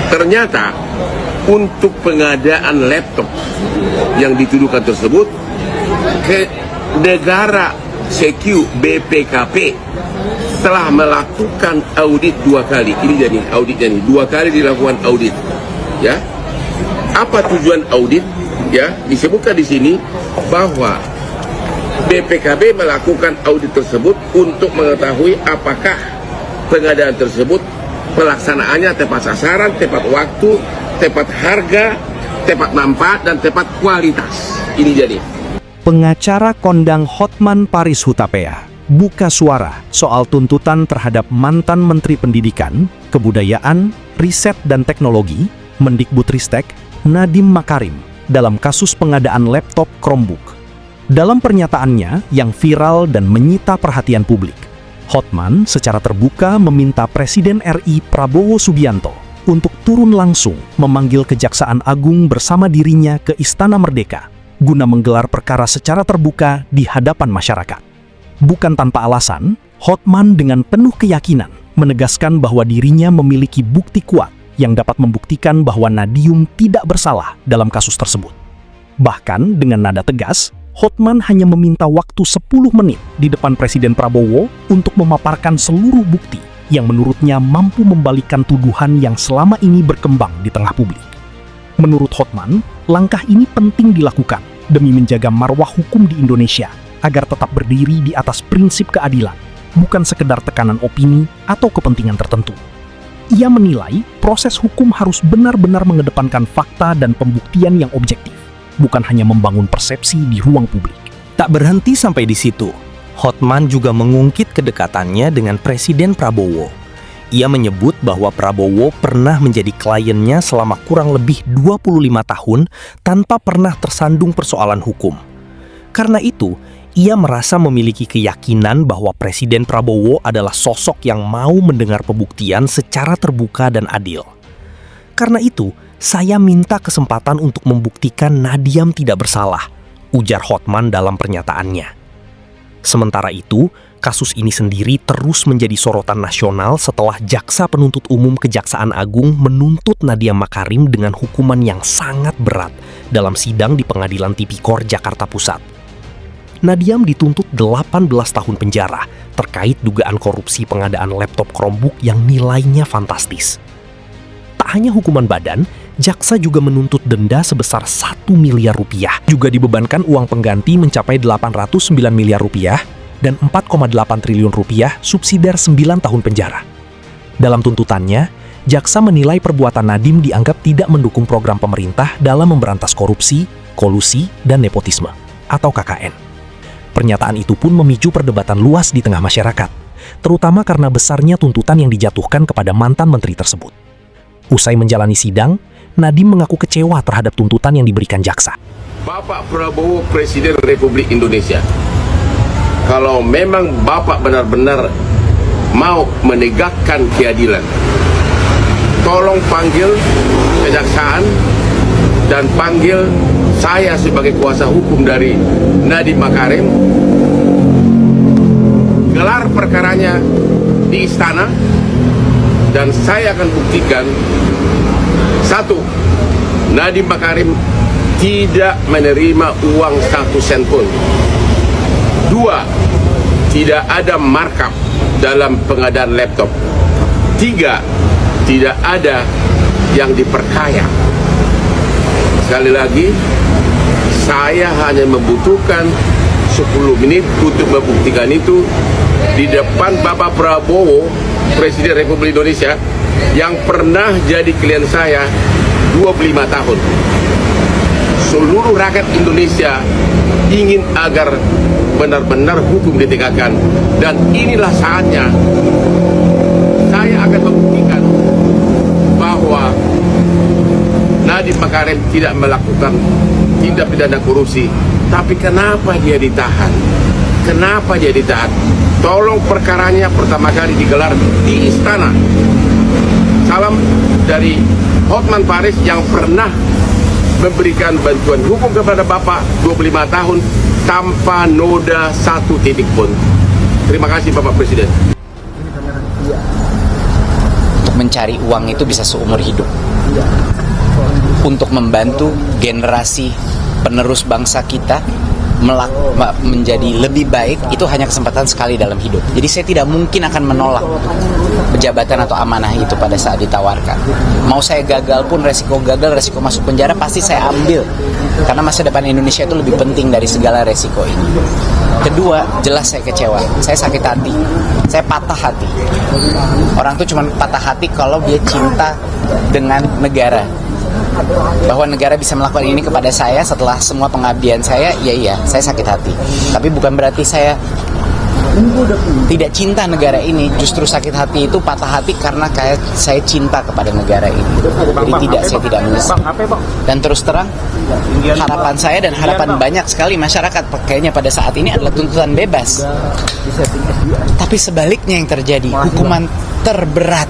Ternyata untuk pengadaan laptop yang dituduhkan tersebut ke negara CQ BPKP telah melakukan audit 2 kali. Ini jadi auditnya nih, 2 kali dilakukan audit. Ya, apa tujuan audit? Ya, disebutkan di sini bahwa BPKB melakukan audit tersebut untuk mengetahui apakah pengadaan tersebut pelaksanaannya tepat sasaran, tepat waktu, tepat harga, tepat manfaat, dan tepat kualitas. Ini jadi. Pengacara kondang Hotman Paris Hutapea buka suara soal tuntutan terhadap mantan Menteri Pendidikan, Kebudayaan, Riset dan Teknologi, Mendikbudristek, Nadiem Makarim dalam kasus pengadaan laptop Chromebook. Dalam pernyataannya yang viral dan menyita perhatian publik, Hotman secara terbuka meminta Presiden RI Prabowo Subianto untuk turun langsung memanggil Kejaksaan Agung bersama dirinya ke Istana Merdeka guna menggelar perkara secara terbuka di hadapan masyarakat. Bukan tanpa alasan, Hotman dengan penuh keyakinan menegaskan bahwa dirinya memiliki bukti kuat yang dapat membuktikan bahwa Nadiem tidak bersalah dalam kasus tersebut. Bahkan dengan nada tegas, Hotman hanya meminta waktu 10 menit di depan Presiden Prabowo untuk memaparkan seluruh bukti yang menurutnya mampu membalikan tuduhan yang selama ini berkembang di tengah publik. Menurut Hotman, langkah ini penting dilakukan demi menjaga marwah hukum di Indonesia agar tetap berdiri di atas prinsip keadilan, bukan sekedar tekanan opini atau kepentingan tertentu. Ia menilai proses hukum harus benar-benar mengedepankan fakta dan pembuktian yang objektif, bukan hanya membangun persepsi di ruang publik. Tak berhenti sampai di situ, Hotman juga mengungkit kedekatannya dengan Presiden Prabowo. Ia menyebut bahwa Prabowo pernah menjadi kliennya selama kurang lebih 25 tahun tanpa pernah tersandung persoalan hukum. Karena itu, ia merasa memiliki keyakinan bahwa Presiden Prabowo adalah sosok yang mau mendengar pembuktian secara terbuka dan adil. Karena itu, saya minta kesempatan untuk membuktikan Nadiem tidak bersalah, ujar Hotman dalam pernyataannya. Sementara itu, kasus ini sendiri terus menjadi sorotan nasional setelah Jaksa Penuntut Umum Kejaksaan Agung menuntut Nadiem Makarim dengan hukuman yang sangat berat dalam sidang di Pengadilan Tipikor Jakarta Pusat. Nadiem dituntut 18 tahun penjara terkait dugaan korupsi pengadaan laptop Chromebook yang nilainya fantastis. Tak hanya hukuman badan, jaksa juga menuntut denda sebesar 1 miliar rupiah. Juga dibebankan uang pengganti mencapai 809 miliar rupiah dan 4,8 triliun rupiah subsidiar 9 tahun penjara. Dalam tuntutannya, jaksa menilai perbuatan Nadiem dianggap tidak mendukung program pemerintah dalam memberantas korupsi, kolusi, dan nepotisme atau KKN. Pernyataan itu pun memicu perdebatan luas di tengah masyarakat, terutama karena besarnya tuntutan yang dijatuhkan kepada mantan menteri tersebut. Usai menjalani sidang, Nadiem mengaku kecewa terhadap tuntutan yang diberikan jaksa. Bapak Prabowo Presiden Republik Indonesia, kalau memang Bapak benar-benar mau menegakkan keadilan, tolong panggil kejaksaan dan panggil saya sebagai kuasa hukum dari Nadiem Makarim, gelar perkaranya di istana, dan saya akan buktikan, 1, Nadiem Makarim tidak menerima uang 1 sen pun. 2, tidak ada markup dalam pengadaan laptop. 3, tidak ada yang diperkaya. Sekali lagi, saya hanya membutuhkan 10 menit untuk membuktikan itu di depan Bapak Prabowo, Presiden Republik Indonesia, yang pernah jadi klien saya 25 tahun. Seluruh rakyat Indonesia ingin agar benar-benar hukum ditegakkan, dan inilah saatnya saya akan membuktikan bahwa Nadiem Makarim tidak melakukan tindak pidana korupsi. Tapi kenapa dia ditahan? Kenapa dia ditahan? Tolong perkaranya pertama kali digelar di istana. Salam dari Hotman Paris yang pernah memberikan bantuan hukum kepada Bapak 25 tahun tanpa noda 1 titik pun. Terima kasih Bapak Presiden. Untuk mencari uang itu bisa seumur hidup. untuk membantu generasi penerus bangsa kita menjadi lebih baik, itu hanya kesempatan sekali dalam hidup. Jadi saya tidak mungkin akan menolak jabatan atau amanah itu pada saat ditawarkan. Mau saya gagal pun, resiko gagal, resiko masuk penjara pasti saya ambil. Karena masa depan Indonesia itu lebih penting dari segala resiko ini. Kedua, jelas saya kecewa, saya sakit hati, saya patah hati. Orang tuh cuma patah hati kalau dia cinta dengan negara. Bahwa negara bisa melakukan ini kepada saya setelah semua pengabdian saya, iya, saya sakit hati. Tapi bukan berarti saya tidak cinta negara ini. Justru sakit hati itu, patah hati karena saya cinta kepada negara ini. Jadi saya tidak menyesal. Dan terus terang, harapan saya dan harapan banyak sekali masyarakat kayaknya pada saat ini adalah tuntutan bebas. Tapi sebaliknya yang terjadi, hukuman terberat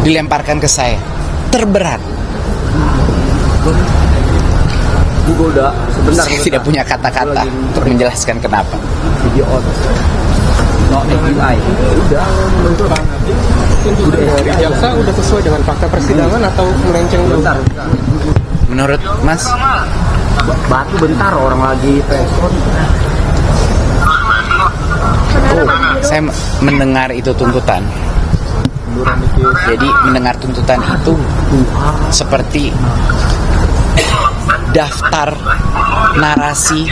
dilemparkan ke saya. Terberat. Saya tidak punya kata-kata untuk menjelaskan kenapa. Jaksa udah sesuai dengan fakta persidangan atau melenceng? Menurut Mas? Batu bentar, orang lagi telepon. Saya mendengar itu tuntutan. Jadi mendengar tuntutan itu seperti daftar narasi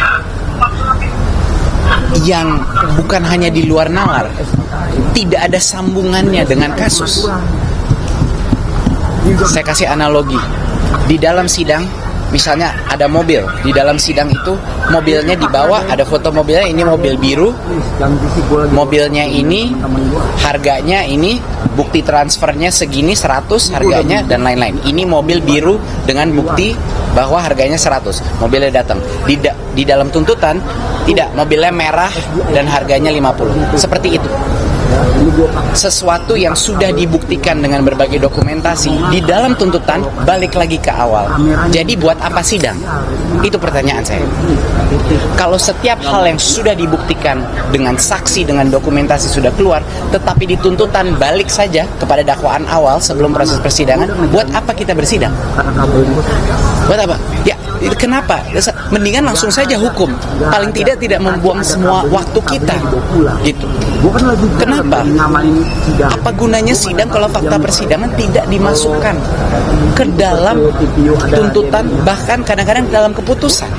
yang bukan hanya di luar nalar, tidak ada sambungannya dengan kasus. Saya kasih analogi. Di dalam sidang, misalnya ada mobil, di dalam sidang itu mobilnya dibawa, ada foto mobilnya, ini mobil biru, mobilnya ini, harganya ini, bukti transfernya segini 100 harganya dan lain-lain. Ini mobil biru dengan bukti bahwa harganya 100. Mobilnya datang. Di dalam tuntutan tidak, mobilnya merah dan harganya 50. Seperti itu. Sesuatu yang sudah dibuktikan dengan berbagai dokumentasi di dalam tuntutan balik lagi ke awal. Jadi buat apa sidang? Itu pertanyaan saya. Kalau setiap hal yang sudah dibuktikan dengan saksi, dengan dokumentasi sudah keluar, tetapi di tuntutan balik saja kepada dakwaan awal sebelum proses persidangan, buat apa kita bersidang? Buat apa? Ya, kenapa? Mendingan langsung saja hukum. Paling tidak membuang semua waktu kita. Gitu. Kenapa? Apa gunanya sidang kalau fakta persidangan tidak dimasukkan ke dalam tuntutan, bahkan kadang-kadang dalam keputusan?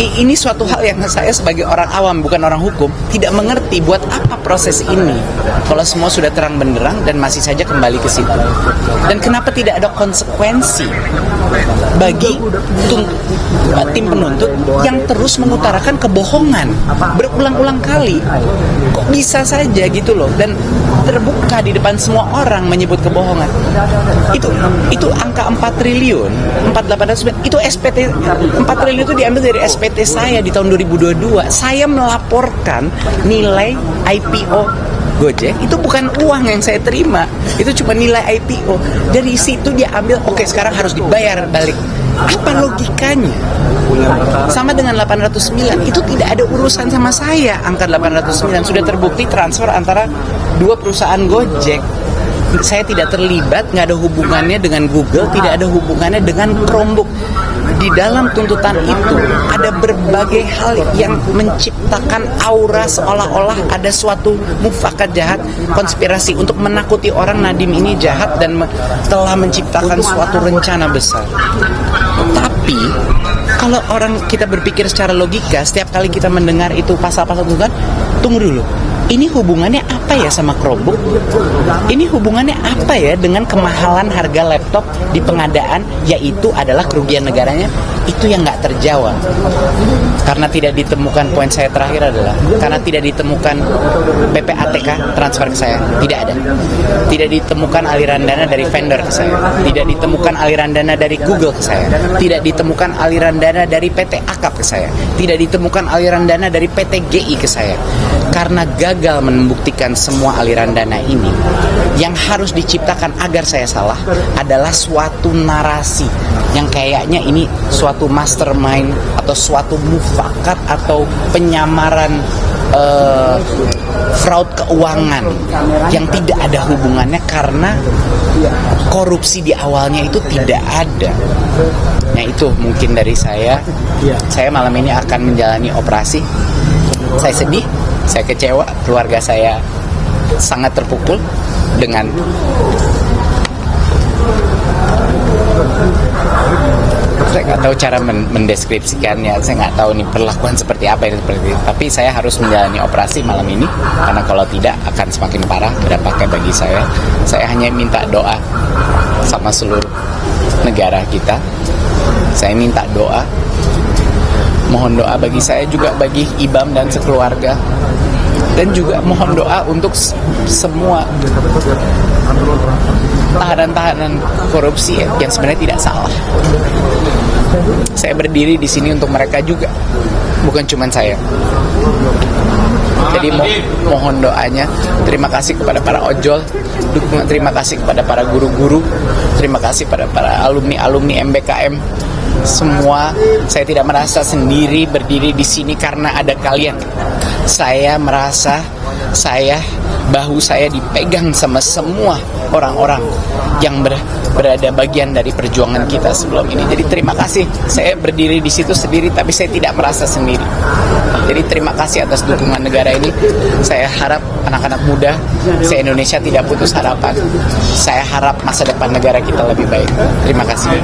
Ini suatu hal yang saya sebagai orang awam, bukan orang hukum, tidak mengerti buat apa proses ini kalau semua sudah terang benderang dan masih saja kembali ke situ. Dan kenapa tidak ada konsekuensi bagi tim penuntut yang terus mengutarakan kebohongan berulang-ulang kali? Kok bisa saja gitu loh, dan terbuka di depan semua orang menyebut kebohongan. Itu angka 4 triliun 4.800 itu SPT 4 triliun itu diambil dari SPT saya di tahun 2022. Saya melaporkan nilai IPO Gojek, itu bukan uang yang saya terima, itu cuma nilai IPO. Dari situ dia ambil, oke, sekarang harus dibayar balik. Apa logikanya? Sama dengan 809, itu tidak ada urusan sama saya. Angka 809 sudah terbukti transfer antara dua perusahaan Gojek. Saya tidak terlibat, nggak ada hubungannya dengan Google, tidak ada hubungannya dengan Chromebook. Di dalam tuntutan itu ada berbagai hal yang menciptakan aura seolah-olah ada suatu mufakat jahat, konspirasi untuk menakuti orang. Nadiem ini jahat dan telah menciptakan suatu rencana besar. Tapi kalau orang kita berpikir secara logika, setiap kali kita mendengar itu pasal-pasal tuntutan, tunggu dulu. Ini hubungannya apa ya sama Chromebook? Ini hubungannya apa ya dengan kemahalan harga laptop di pengadaan, yaitu adalah kerugian negaranya? Itu yang nggak terjawab. Karena tidak ditemukan, poin saya terakhir adalah karena tidak ditemukan PPATK transfer ke saya, tidak ada. Tidak ditemukan aliran dana dari vendor ke saya, tidak ditemukan aliran dana dari Google ke saya, tidak ditemukan aliran dana dari PT Akap ke saya, tidak ditemukan aliran dana dari PT GI ke saya. Karena gagal membuktikan semua aliran dana ini, yang harus diciptakan agar saya salah adalah suatu narasi yang kayaknya ini suatu mastermind atau suatu mufakat atau penyamaran fraud keuangan yang tidak ada hubungannya, karena korupsi di awalnya itu tidak ada. Nah, itu mungkin dari saya. Saya malam ini akan menjalani operasi. Saya sedih, saya kecewa, keluarga saya sangat terpukul dengan saya nggak tahu cara mendeskripsikannya. Saya nggak tahu nih perlakuan seperti apa ini, seperti itu. Tapi saya harus menjalani operasi malam ini, karena kalau tidak akan semakin parah dampaknya bagi saya. Saya hanya minta doa sama seluruh negara kita. Saya minta doa, mohon doa bagi saya juga, bagi Ibam dan sekeluarga, dan juga mohon doa untuk semua tahanan-tahanan korupsi yang sebenarnya tidak salah. Saya berdiri di sini untuk mereka juga, bukan cuma saya. Jadi mohon doanya. Terima kasih kepada para ojol, dukungan, terima kasih kepada para guru-guru, terima kasih pada para alumni MBKM. Semua, saya tidak merasa sendiri berdiri di sini karena ada kalian. Saya merasa bahu saya dipegang sama semua orang-orang yang berada bagian dari perjuangan kita sebelum ini. Jadi terima kasih. Saya berdiri di situ sendiri, tapi saya tidak merasa sendiri. Jadi terima kasih atas dukungan negara ini. Saya harap anak-anak muda se-Indonesia tidak putus harapan. Saya harap masa depan negara kita lebih baik. Terima kasih.